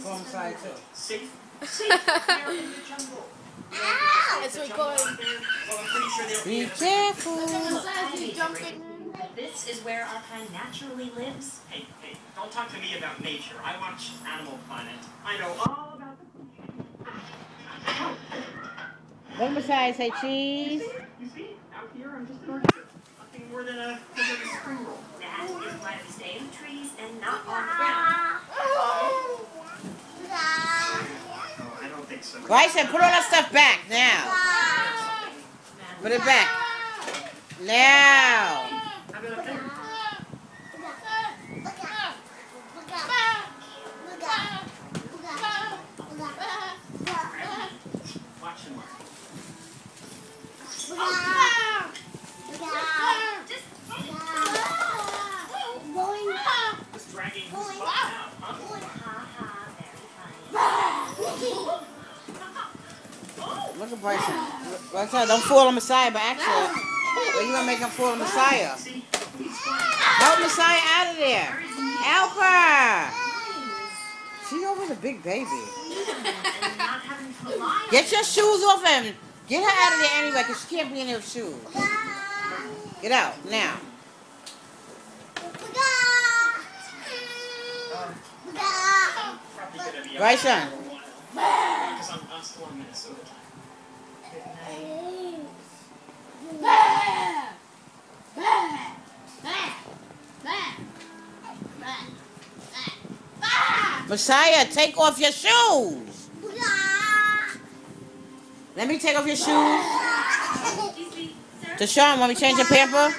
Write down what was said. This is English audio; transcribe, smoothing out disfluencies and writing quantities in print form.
Go inside too. Safe there in the jungle. It's recording. Be careful. This is where our kind naturally lives. Hey, don't talk to me about nature. I watch Animal Planet. I know all about the... What Messiah say, cheese? You see? Out here, I'm just an orchard. Nothing more than a spring roll. That is why we stay in the trees and not on the ground. No, I don't think so. Bryson, put all that stuff back now. Put it back. Now. Have it up there. Watch and learn. Just dragging his butt out, huh? Look at Bryson. Bryson, don't fool on Messiah, but actually, well, you gonna make him fool on Messiah. Help Messiah out of there. Help her. She always a big baby. Get your shoes off him. Get her out of there anyway, because she can't be in there with shoes. Get out, now. Bryson. Because I'm still in Minnesota. Messiah, take off your shoes. Let me take off your shoes. Deshaun, want me to change your pamper?